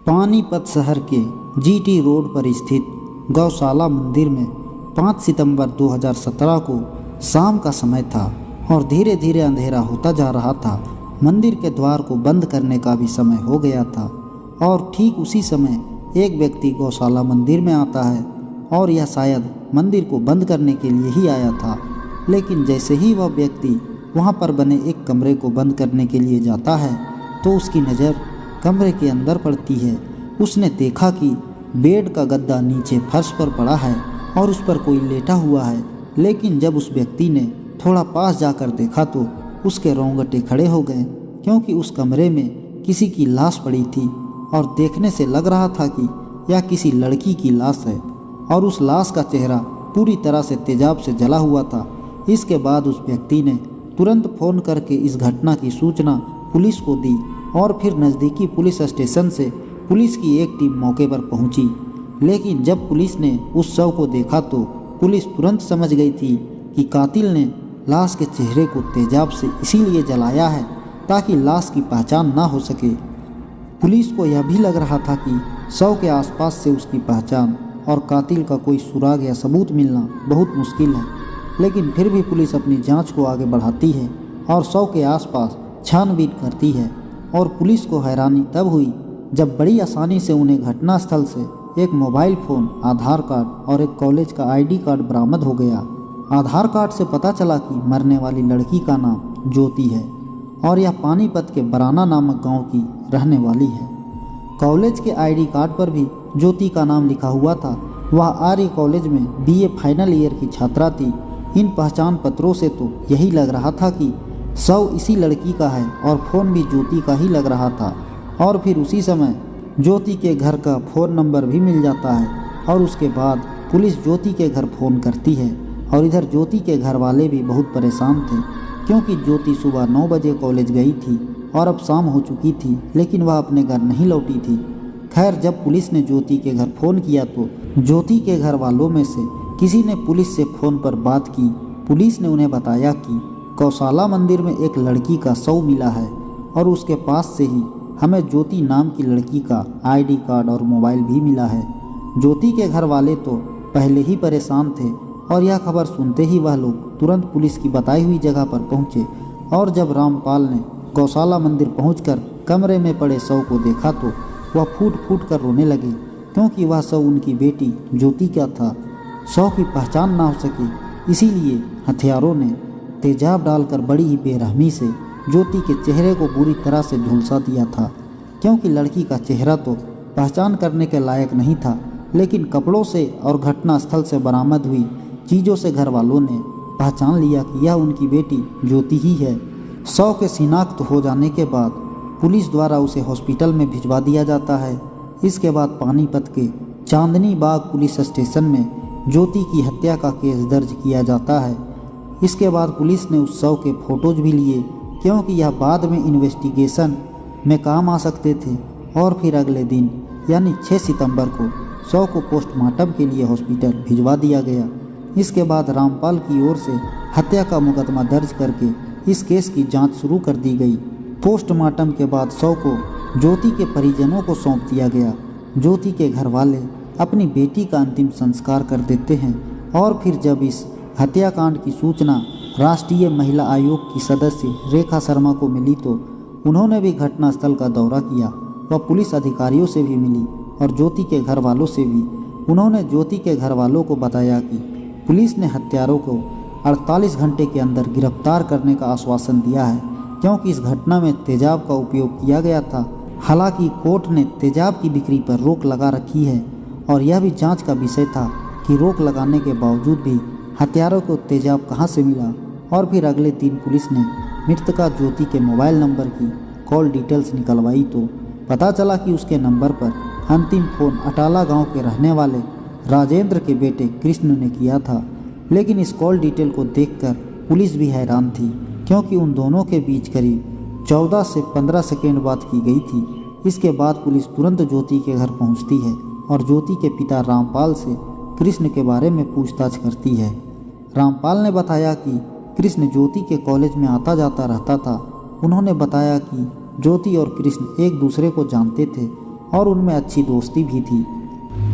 पानीपत शहर के GT road पर स्थित गौशाला मंदिर में 5 सितंबर 2017 को शाम का समय था और धीरे धीरे अंधेरा होता जा रहा था। मंदिर के द्वार को बंद करने का भी समय हो गया था और ठीक उसी समय एक व्यक्ति गौशाला मंदिर में आता है और यह शायद मंदिर को बंद करने के लिए ही आया था। लेकिन जैसे ही वह व्यक्ति वहां पर बने एक कमरे को बंद करने के लिए जाता है तो उसकी नज़र कमरे के अंदर पड़ती है। उसने देखा कि बेड का गद्दा नीचे फर्श पर पड़ा है और उस पर कोई लेटा हुआ है। लेकिन जब उस व्यक्ति ने थोड़ा पास जाकर देखा तो उसके रोंगटे खड़े हो गए, क्योंकि उस कमरे में किसी की लाश पड़ी थी और देखने से लग रहा था कि यह किसी लड़की की लाश है और उस लाश का चेहरा पूरी तरह से तेजाब से जला हुआ था। इसके बाद उस व्यक्ति ने तुरंत फ़ोन करके इस घटना की सूचना पुलिस को दी और फिर नज़दीकी पुलिस स्टेशन से पुलिस की एक टीम मौके पर पहुंची। लेकिन जब पुलिस ने उस शव को देखा तो पुलिस तुरंत समझ गई थी कि कातिल ने लाश के चेहरे को तेजाब से इसीलिए जलाया है ताकि लाश की पहचान ना हो सके। पुलिस को यह भी लग रहा था कि शव के आसपास से उसकी पहचान और कातिल का कोई सुराग या सबूत मिलना बहुत मुश्किल है। लेकिन फिर भी पुलिस अपनी जांच को आगे बढ़ाती है और शव के आसपास छानबीन करती है और पुलिस को हैरानी तब हुई जब बड़ी आसानी से उन्हें घटनास्थल से एक मोबाइल फ़ोन, आधार कार्ड और एक कॉलेज का आईडी कार्ड बरामद हो गया। आधार कार्ड से पता चला कि मरने वाली लड़की का नाम ज्योति है और यह पानीपत के बराना नामक गांव की रहने वाली है। कॉलेज के आईडी कार्ड पर भी ज्योति का नाम लिखा हुआ था। वह आर्य कॉलेज में बीए फाइनल ईयर की छात्रा थी। इन पहचान पत्रों से तो यही लग रहा था कि शव इसी लड़की का है और फ़ोन भी ज्योति का ही लग रहा था। और फिर उसी समय ज्योति के घर का फ़ोन नंबर भी मिल जाता है और उसके बाद पुलिस ज्योति के घर फ़ोन करती है। और इधर ज्योति के घर वाले भी बहुत परेशान थे, क्योंकि ज्योति सुबह 9 बजे कॉलेज गई थी और अब शाम हो चुकी थी, लेकिन वह अपने घर नहीं लौटी थी। खैर, जब पुलिस ने ज्योति के घर फ़ोन किया तो ज्योति के घर वालों में से किसी ने पुलिस से फ़ोन पर बात की। पुलिस ने उन्हें बताया कि गौशाला मंदिर में एक लड़की का शव मिला है और उसके पास से ही हमें ज्योति नाम की लड़की का आईडी कार्ड और मोबाइल भी मिला है। ज्योति के घर वाले तो पहले ही परेशान थे और यह खबर सुनते ही वह लोग तुरंत पुलिस की बताई हुई जगह पर पहुंचे। और जब रामपाल ने गौशाला मंदिर पहुंचकर कमरे में पड़े शव को देखा तो वह फूट फूट कर रोने लगे, क्योंकि वह शव उनकी बेटी ज्योति का था। शव की पहचान ना हो सके, इसीलिए हथियारों ने तेजाब डालकर बड़ी ही बेरहमी से ज्योति के चेहरे को बुरी तरह से झुलसा दिया था, क्योंकि लड़की का चेहरा तो पहचान करने के लायक नहीं था। लेकिन कपड़ों से और घटनास्थल से बरामद हुई चीज़ों से घर वालों ने पहचान लिया कि यह उनकी बेटी ज्योति ही है। शव के शिनाख्त हो जाने के बाद पुलिस द्वारा उसे हॉस्पिटल में भिजवा दिया जाता है। इसके बाद पानीपत के चांदनी बाग पुलिस स्टेशन में ज्योति की हत्या का केस दर्ज किया जाता है। इसके बाद पुलिस ने उस शव के फ़ोटोज भी लिए, क्योंकि यह बाद में इन्वेस्टिगेशन में काम आ सकते थे। और फिर अगले दिन यानी 6 सितंबर को शव को पोस्टमार्टम के लिए हॉस्पिटल भिजवा दिया गया। इसके बाद रामपाल की ओर से हत्या का मुकदमा दर्ज करके इस केस की जांच शुरू कर दी गई। पोस्टमार्टम के बाद शव को ज्योति के परिजनों को सौंप दिया गया। ज्योति के घर वाले अपनी बेटी का अंतिम संस्कार कर देते हैं। और फिर जब इस हत्याकांड की सूचना राष्ट्रीय महिला आयोग की सदस्य रेखा शर्मा को मिली तो उन्होंने भी घटनास्थल का दौरा किया। वह पुलिस अधिकारियों से भी मिली और ज्योति के घर वालों से भी। उन्होंने ज्योति के घर वालों को बताया कि पुलिस ने हत्यारों को 48 घंटे के अंदर गिरफ्तार करने का आश्वासन दिया है, क्योंकि इस घटना में तेजाब का उपयोग किया गया था। हालांकि कोर्ट ने तेजाब की बिक्री पर रोक लगा रखी है और यह भी जांच का विषय था कि रोक लगाने के बावजूद भी हत्यारों को तेजाब कहां से मिला। और फिर अगले दिन पुलिस ने मृतका ज्योति के मोबाइल नंबर की कॉल डिटेल्स निकलवाई तो पता चला कि उसके नंबर पर अंतिम फ़ोन अटाला गांव के रहने वाले राजेंद्र के बेटे कृष्ण ने किया था। लेकिन इस कॉल डिटेल को देखकर पुलिस भी हैरान थी, क्योंकि उन दोनों के बीच करीब 14 से 15 सेकेंड बात की गई थी। इसके बाद पुलिस तुरंत ज्योति के घर पहुंचती है और ज्योति के पिता रामपाल से कृष्ण के बारे में पूछताछ करती है। रामपाल ने बताया कि कृष्ण ज्योति के कॉलेज में आता जाता रहता था। उन्होंने बताया कि ज्योति और कृष्ण एक दूसरे को जानते थे और उनमें अच्छी दोस्ती भी थी।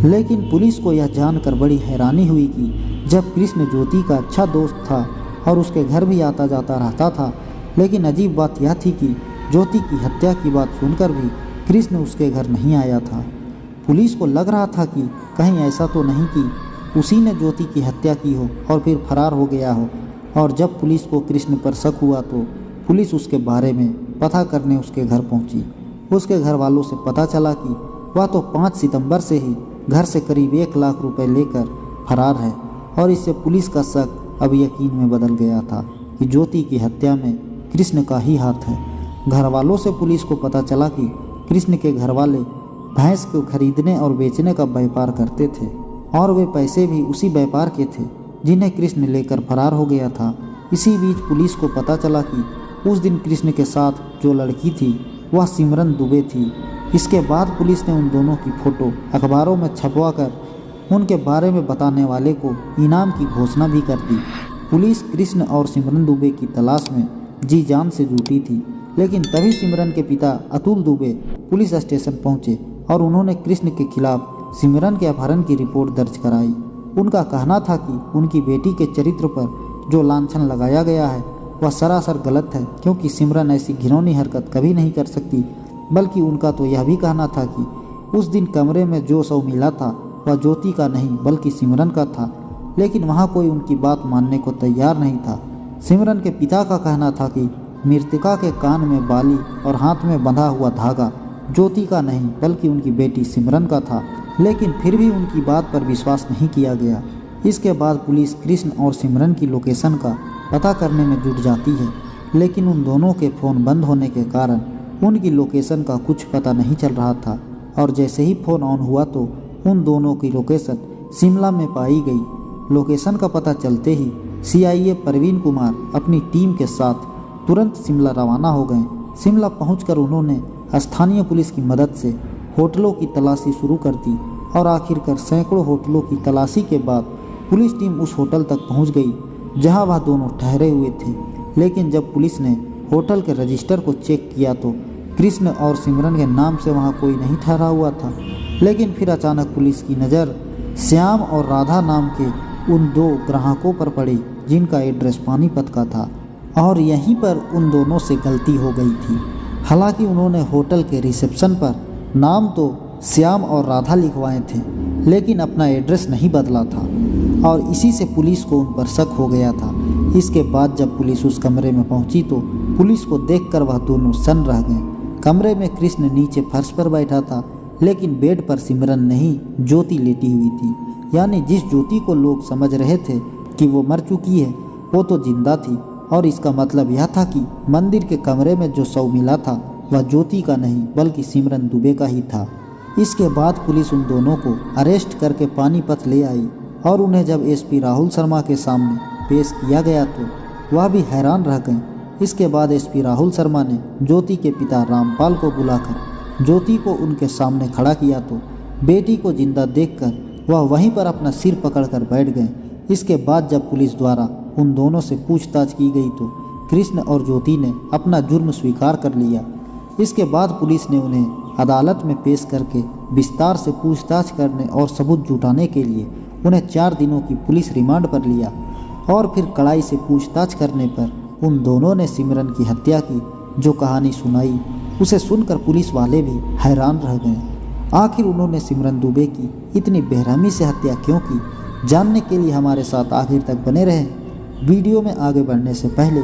लेकिन पुलिस को यह जानकर बड़ी हैरानी हुई कि जब कृष्ण ज्योति का अच्छा दोस्त था और उसके घर भी आता जाता रहता था, लेकिन अजीब बात यह थी कि ज्योति की हत्या की बात सुनकर भी कृष्ण उसके घर नहीं आया था। पुलिस को लग रहा था कि कहीं ऐसा तो नहीं कि उसी ने ज्योति की हत्या की हो और फिर फरार हो गया हो। और जब पुलिस को कृष्ण पर शक हुआ तो पुलिस उसके बारे में पता करने उसके घर पहुंची। उसके घर वालों से पता चला कि वह तो 5 सितंबर से ही घर से करीब 1 लाख रुपए लेकर फरार है। और इससे पुलिस का शक अब यकीन में बदल गया था कि ज्योति की हत्या में कृष्ण का ही हाथ है। घर वालों से पुलिस को पता चला कि कृष्ण के घर वाले भैंस को खरीदने और बेचने का व्यापार करते थे और वे पैसे भी उसी व्यापार के थे जिन्हें कृष्ण लेकर फरार हो गया था। इसी बीच पुलिस को पता चला कि उस दिन कृष्ण के साथ जो लड़की थी वह सिमरन दुबे थी। इसके बाद पुलिस ने उन दोनों की फ़ोटो अखबारों में छपवाकर उनके बारे में बताने वाले को इनाम की घोषणा भी कर दी। पुलिस कृष्ण और सिमरन दुबे की तलाश में जी जान से जुटी थी। लेकिन तभी सिमरन के पिता अतुल दुबे पुलिस स्टेशन पहुंचे और उन्होंने कृष्ण के खिलाफ सिमरन के अपहरण की रिपोर्ट दर्ज कराई। उनका कहना था कि उनकी बेटी के चरित्र पर जो लांछन लगाया गया है वह सरासर गलत है, क्योंकि सिमरन ऐसी घिनौनी हरकत कभी नहीं कर सकती। बल्कि उनका तो यह भी कहना था कि उस दिन कमरे में जो शव मिला था वह ज्योति का नहीं बल्कि सिमरन का था। लेकिन वहाँ कोई उनकी बात मानने को तैयार नहीं था। सिमरन के पिता का कहना था कि मृतका के कान में बाली और हाथ में बंधा हुआ धागा ज्योति का नहीं बल्कि उनकी बेटी सिमरन का था। लेकिन फिर भी उनकी बात पर विश्वास नहीं किया गया। इसके बाद पुलिस कृष्ण और सिमरन की लोकेशन का पता करने में जुट जाती है। लेकिन उन दोनों के फ़ोन बंद होने के कारण उनकी लोकेशन का कुछ पता नहीं चल रहा था। और जैसे ही फ़ोन ऑन हुआ तो उन दोनों की लोकेशन शिमला में पाई गई। लोकेशन का पता चलते ही CIA प्रवीण कुमार अपनी टीम के साथ तुरंत शिमला रवाना हो गए। शिमला पहुंचकर उन्होंने स्थानीय पुलिस की मदद से होटलों की तलाशी शुरू कर दी और आखिरकार सैकड़ों होटलों की तलाशी के बाद पुलिस टीम उस होटल तक पहुंच गई जहां वह दोनों ठहरे हुए थे। लेकिन जब पुलिस ने होटल के रजिस्टर को चेक किया तो कृष्ण और सिमरन के नाम से वहां कोई नहीं ठहरा हुआ था। लेकिन फिर अचानक पुलिस की नज़र श्याम और राधा नाम के उन 2 ग्राहकों पर पड़ी जिनका एड्रेस पानीपत का था। और यहीं पर उन दोनों से गलती हो गई थी। हालांकि उन्होंने होटल के रिसेप्शन पर नाम तो श्याम और राधा लिखवाए थे, लेकिन अपना एड्रेस नहीं बदला था और इसी से पुलिस को उन पर शक हो गया था। इसके बाद जब पुलिस उस कमरे में पहुंची तो पुलिस को देखकर वह दोनों सन्न रह गए। कमरे में कृष्ण नीचे फर्श पर बैठा था, लेकिन बेड पर सिमरन नहीं ज्योति लेटी हुई थी। यानी जिस ज्योति को लोग समझ रहे थे कि वो मर चुकी है वो तो जिंदा थी। और इसका मतलब यह था कि मंदिर के कमरे में जो शव मिला था वह ज्योति का नहीं बल्कि सिमरन दुबे का ही था। इसके बाद पुलिस उन दोनों को अरेस्ट करके पानीपत ले आई और उन्हें जब SP राहुल शर्मा के सामने पेश किया गया तो वह भी हैरान रह गए। इसके बाद SP राहुल शर्मा ने ज्योति के पिता रामपाल को बुलाकर ज्योति को उनके सामने खड़ा किया तो बेटी को जिंदा देखकर वह वहीं पर अपना सिर पकड़कर बैठ गए। इसके बाद जब पुलिस द्वारा उन दोनों से पूछताछ की गई तो कृष्ण और ज्योति ने अपना जुर्म स्वीकार कर लिया। इसके बाद पुलिस ने उन्हें अदालत में पेश करके विस्तार से पूछताछ करने और सबूत जुटाने के लिए उन्हें 4 दिनों की पुलिस रिमांड पर लिया। और फिर कड़ाई से पूछताछ करने पर उन दोनों ने सिमरन की हत्या की जो कहानी सुनाई उसे सुनकर पुलिस वाले भी हैरान रह गए। आखिर उन्होंने सिमरन दुबे की इतनी बेरहमी से हत्या क्यों की, जानने के लिए हमारे साथ आखिर तक बने रहें। वीडियो में आगे बढ़ने से पहले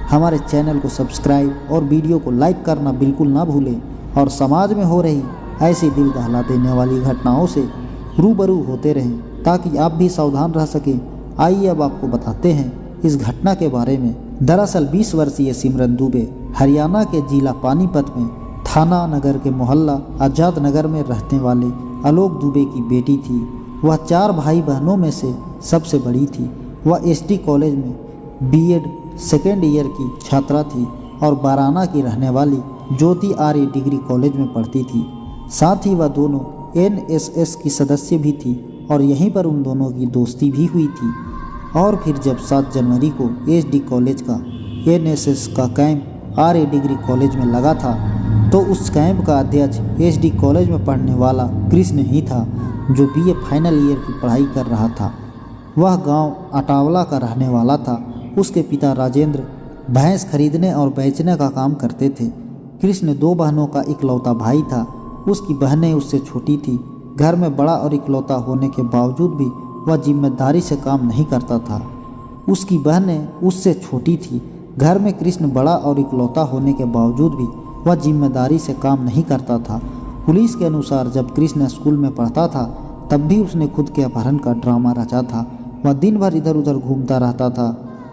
हमारे चैनल को सब्सक्राइब और वीडियो को लाइक करना बिल्कुल ना भूलें और समाज में हो रही ऐसी दिल दहला देने वाली घटनाओं से रूबरू होते रहें ताकि आप भी सावधान रह सकें। आइए अब आपको बताते हैं इस घटना के बारे में। दरअसल 20 वर्षीय सिमरन दुबे हरियाणा के जिला पानीपत में थाना नगर के मोहल्ला आज़ाद नगर में रहने वाले आलोक दुबे की बेटी थी। वह 4 भाई बहनों में से सबसे बड़ी थी। वह SD कॉलेज में B.Ed सेकेंड ईयर की छात्रा थी और बाराना की रहने वाली ज्योति RA डिग्री कॉलेज में पढ़ती थी। साथ ही वह दोनों NSS की सदस्य भी थी और यहीं पर उन दोनों की दोस्ती भी हुई थी। और फिर जब 7 जनवरी को SD कॉलेज का NSS का कैंप RA डिग्री कॉलेज में लगा था तो उस कैंप का अध्यक्ष एसडी कॉलेज में पढ़ने वाला कृष्ण ही था, जो बीए फाइनल ईयर की पढ़ाई कर रहा था। वह गांव अटावला का रहने वाला था। उसके पिता राजेंद्र भैंस खरीदने और बेचने का काम करते थे। कृष्ण 2 बहनों का इकलौता भाई था। उसकी बहनें उससे छोटी थी। घर में बड़ा और इकलौता होने के बावजूद भी वह जिम्मेदारी से काम नहीं करता था। उसकी बहनें उससे छोटी थी। घर में कृष्ण बड़ा और इकलौता होने के बावजूद भी वह जिम्मेदारी से काम नहीं करता था। पुलिस के अनुसार जब कृष्ण स्कूल में पढ़ता था तब भी उसने खुद के अपहरण का ड्रामा रचा था। वह दिन भर इधर उधर घूमता रहता था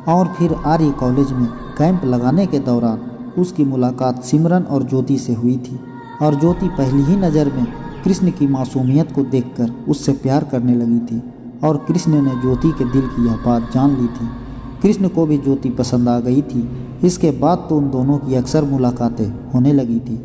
और फिर आर्य कॉलेज में कैंप लगाने के दौरान उसकी मुलाकात सिमरन और ज्योति से हुई थी और ज्योति पहली ही नज़र में कृष्ण की मासूमियत को देखकर उससे प्यार करने लगी थी और कृष्ण ने ज्योति के दिल की यह बात जान ली थी। कृष्ण को भी ज्योति पसंद आ गई थी। इसके बाद तो उन दोनों की अक्सर मुलाकातें होने लगी थी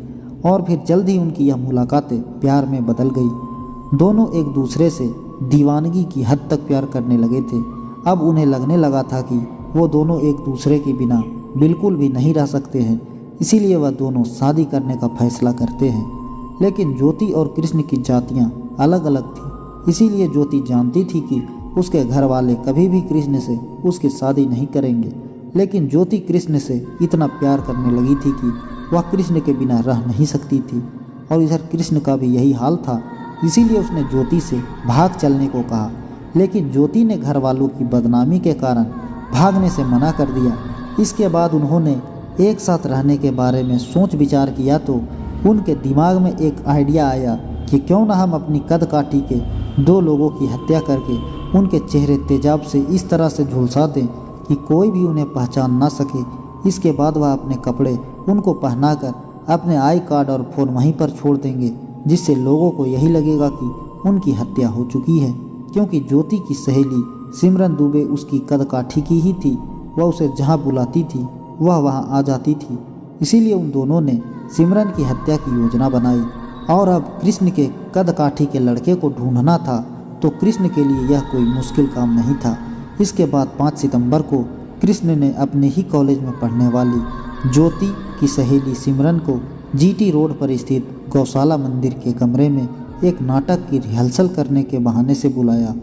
और फिर जल्द ही उनकी यह मुलाकातें प्यार में बदल गई। दोनों एक दूसरे से दीवानगी की हद तक प्यार करने लगे थे। अब उन्हें लगने लगा था कि वो दोनों एक दूसरे के बिना बिल्कुल भी नहीं रह सकते हैं, इसीलिए वह दोनों शादी करने का फैसला करते हैं। लेकिन ज्योति और कृष्ण की जातियाँ अलग अलग थी, इसीलिए ज्योति जानती थी कि उसके घर वाले कभी भी कृष्ण से उसकी शादी नहीं करेंगे। लेकिन ज्योति कृष्ण से इतना प्यार करने लगी थी कि वह कृष्ण के बिना रह नहीं सकती थी और इधर कृष्ण का भी यही हाल था। इसीलिए उसने ज्योति से भाग चलने को कहा, लेकिन ज्योति ने घर वालों की बदनामी के कारण भागने से मना कर दिया। इसके बाद उन्होंने एक साथ रहने के बारे में सोच विचार किया तो उनके दिमाग में एक आइडिया आया कि क्यों ना हम अपनी कद काठी के 2 लोगों की हत्या करके उनके चेहरे तेजाब से इस तरह से झुलसा दें कि कोई भी उन्हें पहचान ना सके। इसके बाद वह अपने कपड़े उनको पहनाकर अपने आई कार्ड और फ़ोन वहीं पर छोड़ देंगे, जिससे लोगों को यही लगेगा कि उनकी हत्या हो चुकी है। क्योंकि ज्योति की सहेली सिमरन दुबे उसकी कद काठी की ही थी। वह उसे जहाँ बुलाती थी वह वहाँ आ जाती थी। इसीलिए उन दोनों ने सिमरन की हत्या की योजना बनाई और अब कृष्ण के कद काठी के लड़के को ढूंढना था, तो कृष्ण के लिए यह कोई मुश्किल काम नहीं था। इसके बाद 5 सितंबर को कृष्ण ने अपने ही कॉलेज में पढ़ने वाली ज्योति की सहेली सिमरन को जीटी रोड पर स्थित गौशाला मंदिर के कमरे में एक नाटक की रिहर्सल करने के बहाने से बुलाया।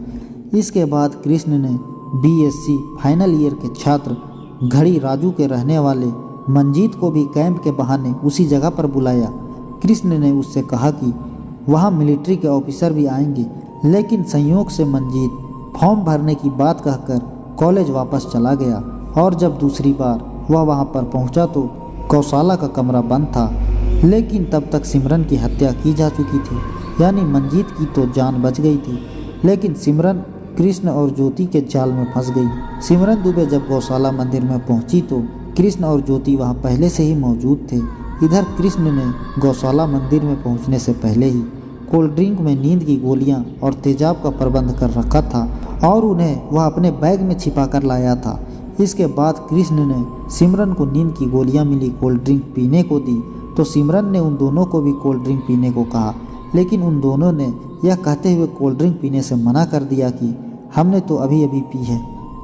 इसके बाद कृष्ण ने बीएससी फाइनल ईयर के छात्र घड़ी राजू के रहने वाले मंजीत को भी कैंप के बहाने उसी जगह पर बुलाया। कृष्ण ने उससे कहा कि वहाँ मिलिट्री के ऑफिसर भी आएंगे, लेकिन संयोग से मंजीत फॉर्म भरने की बात कहकर कॉलेज वापस चला गया और जब दूसरी बार वह वहाँ पर पहुँचा तो गौशाला का कमरा बंद था। लेकिन तब तक सिमरन की हत्या की जा चुकी थी, यानी मंजीत की तो जान बच गई थी, लेकिन सिमरन कृष्ण और ज्योति के जाल में फंस गई। सिमरन दुबे जब गौशाला मंदिर में पहुंची तो कृष्ण और ज्योति वहां पहले से ही मौजूद थे। इधर कृष्ण ने गौशाला मंदिर में पहुंचने से पहले ही कोल्ड ड्रिंक में नींद की गोलियां और तेजाब का प्रबंध कर रखा था और उन्हें वह अपने बैग में छिपा कर लाया था। इसके बाद कृष्ण ने सिमरन को नींद की गोलियां मिली कोल्ड ड्रिंक पीने को दी तो सिमरन ने उन दोनों को भी कोल्ड ड्रिंक पीने को कहा, लेकिन उन दोनों ने यह कहते हुए कोल्ड ड्रिंक पीने से मना कर दिया कि हमने तो अभी अभी पी है।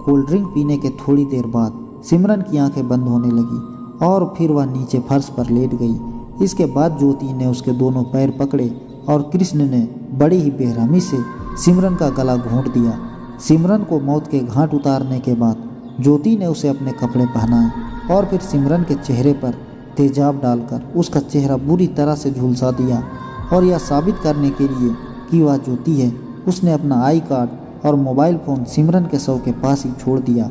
कोल्ड ड्रिंक पीने के थोड़ी देर बाद सिमरन की आंखें बंद होने लगी और फिर वह नीचे फर्श पर लेट गई। इसके बाद ज्योति ने उसके दोनों पैर पकड़े और कृष्ण ने बड़ी ही बेरहमी से सिमरन का गला घोंट दिया। सिमरन को मौत के घाट उतारने के बाद ज्योति ने उसे अपने कपड़े पहनाए और फिर सिमरन के चेहरे पर तेजाब डालकर उसका चेहरा बुरी तरह से झुलसा दिया और यह साबित करने के लिए कि वह ज्योति है, उसने अपना आई कार्ड और मोबाइल फ़ोन सिमरन के शव के पास ही छोड़ दिया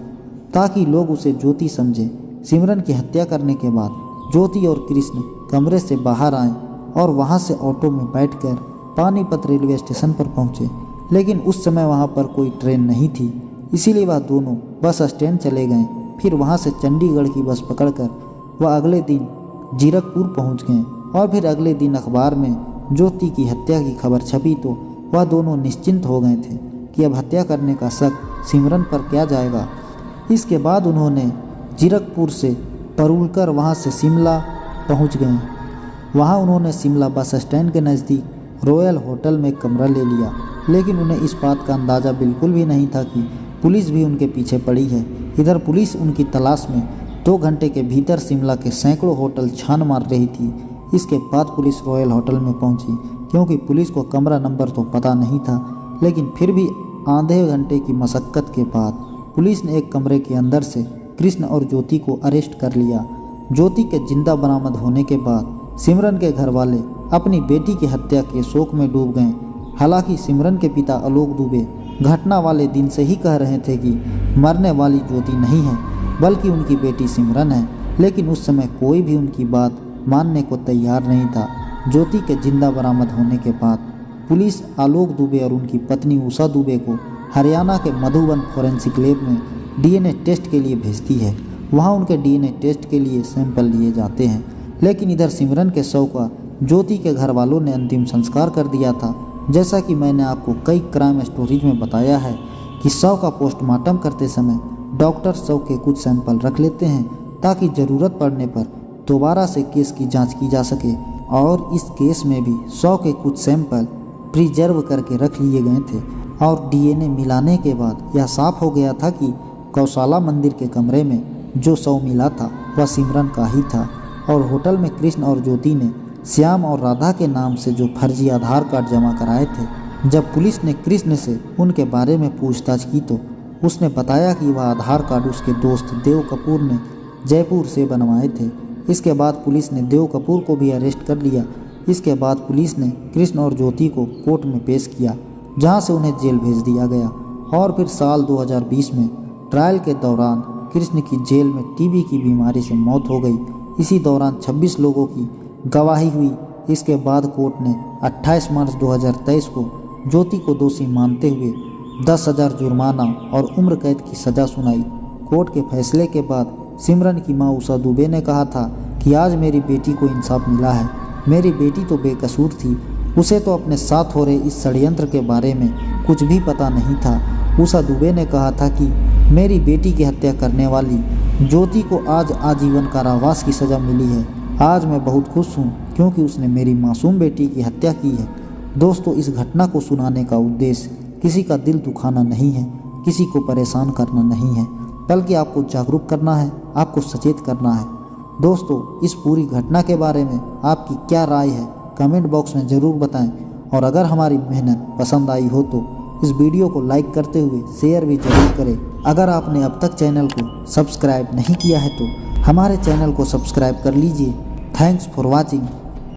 ताकि लोग उसे ज्योति समझे। सिमरन की हत्या करने के बाद ज्योति और कृष्ण कमरे से बाहर आए और वहां से ऑटो में बैठकर पानीपत रेलवे स्टेशन पर पहुंचे, लेकिन उस समय वहां पर कोई ट्रेन नहीं थी, इसीलिए वह दोनों बस स्टैंड चले गए। फिर वहां से चंडीगढ़ की बस पकड़कर वह अगले दिन जीरकपुर पहुंच गए और फिर अगले दिन अखबार में ज्योति की हत्या की खबर छपी तो वह दोनों निश्चिंत हो गए थे कि अब हत्या करने का शक सिमरन पर क्या जाएगा। इसके बाद उन्होंने जीरकपुर से परुलकर वहां से शिमला पहुंच गए। वहां उन्होंने शिमला बस स्टैंड के नज़दीक रॉयल होटल में कमरा ले लिया, लेकिन उन्हें इस बात का अंदाज़ा बिल्कुल भी नहीं था कि पुलिस भी उनके पीछे पड़ी है। इधर पुलिस उनकी तलाश में 2 घंटे के भीतर शिमला के सैकड़ों होटल छान मार रही थी। इसके बाद पुलिस रॉयल होटल में पहुंची, क्योंकि पुलिस को कमरा नंबर तो पता नहीं था, लेकिन फिर भी आधे घंटे की मशक्क़त के बाद पुलिस ने एक कमरे के अंदर से कृष्ण और ज्योति को अरेस्ट कर लिया। ज्योति के जिंदा बरामद होने के बाद सिमरन के घर वाले अपनी बेटी की हत्या के शोक में डूब गए। हालांकि सिमरन के पिता आलोक दुबे घटना वाले दिन से ही कह रहे थे कि मरने वाली ज्योति नहीं है, बल्कि उनकी बेटी सिमरन है, लेकिन उस समय कोई भी उनकी बात मानने को तैयार नहीं था। ज्योति के जिंदा बरामद होने के बाद पुलिस आलोक दुबे और उनकी पत्नी उषा दुबे को हरियाणा के मधुबन फॉरेंसिक लैब में डीएनए टेस्ट के लिए भेजती है। वहां उनके डीएनए टेस्ट के लिए सैंपल लिए जाते हैं, लेकिन इधर सिमरन के शव का ज्योति के घर वालों ने अंतिम संस्कार कर दिया था। जैसा कि मैंने आपको कई क्राइम स्टोरीज में बताया है कि शव का पोस्टमार्टम करते समय डॉक्टर शव के कुछ सैंपल रख लेते हैं ताकि ज़रूरत पड़ने पर दोबारा से केस की जांच की जा सके, और इस केस में भी शव के कुछ सैंपल प्रिजर्व करके रख लिए गए थे। और डीएनए मिलाने के बाद यह साफ हो गया था कि गौशाला मंदिर के कमरे में जो शव मिला था वह सिमरन का ही था, और होटल में कृष्ण और ज्योति ने श्याम और राधा के नाम से जो फर्जी आधार कार्ड जमा कराए थे। जब पुलिस ने कृष्ण से उनके बारे में पूछताछ की तो उसने बताया कि वह आधार कार्ड उसके दोस्त देव कपूर ने जयपुर से बनवाए थे। इसके बाद पुलिस ने देव कपूर को भी अरेस्ट कर लिया। इसके बाद पुलिस ने कृष्ण और ज्योति को कोर्ट में पेश किया, जहां से उन्हें जेल भेज दिया गया। और फिर साल 2020 में ट्रायल के दौरान कृष्ण की जेल में टीबी की बीमारी से मौत हो गई। इसी दौरान 26 लोगों की गवाही हुई। इसके बाद कोर्ट ने 28 मार्च 2023 को ज्योति को दोषी मानते हुए 10,000 जुर्माना और उम्र कैद की सज़ा सुनाई। कोर्ट के फैसले के बाद सिमरन की मां उषा दुबे ने कहा था कि आज मेरी बेटी को इंसाफ मिला है। मेरी बेटी तो बेकसूर थी, उसे तो अपने साथ हो रहे इस षड्यंत्र के बारे में कुछ भी पता नहीं था। उषा दुबे ने कहा था कि मेरी बेटी की हत्या करने वाली ज्योति को आज आजीवन कारावास की सज़ा मिली है। आज मैं बहुत खुश हूँ क्योंकि उसने मेरी मासूम बेटी की हत्या की है। दोस्तों, इस घटना को सुनाने का उद्देश्य किसी का दिल दुखाना नहीं है, किसी को परेशान करना नहीं है, बल्कि आपको जागरूक करना है, आपको सचेत करना है। दोस्तों, इस पूरी घटना के बारे में आपकी क्या राय है कमेंट बॉक्स में ज़रूर बताएं, और अगर हमारी मेहनत पसंद आई हो तो इस वीडियो को लाइक करते हुए शेयर भी जरूर करें। अगर आपने अब तक चैनल को सब्सक्राइब नहीं किया है तो हमारे चैनल को सब्सक्राइब कर लीजिए। Thanks for watching.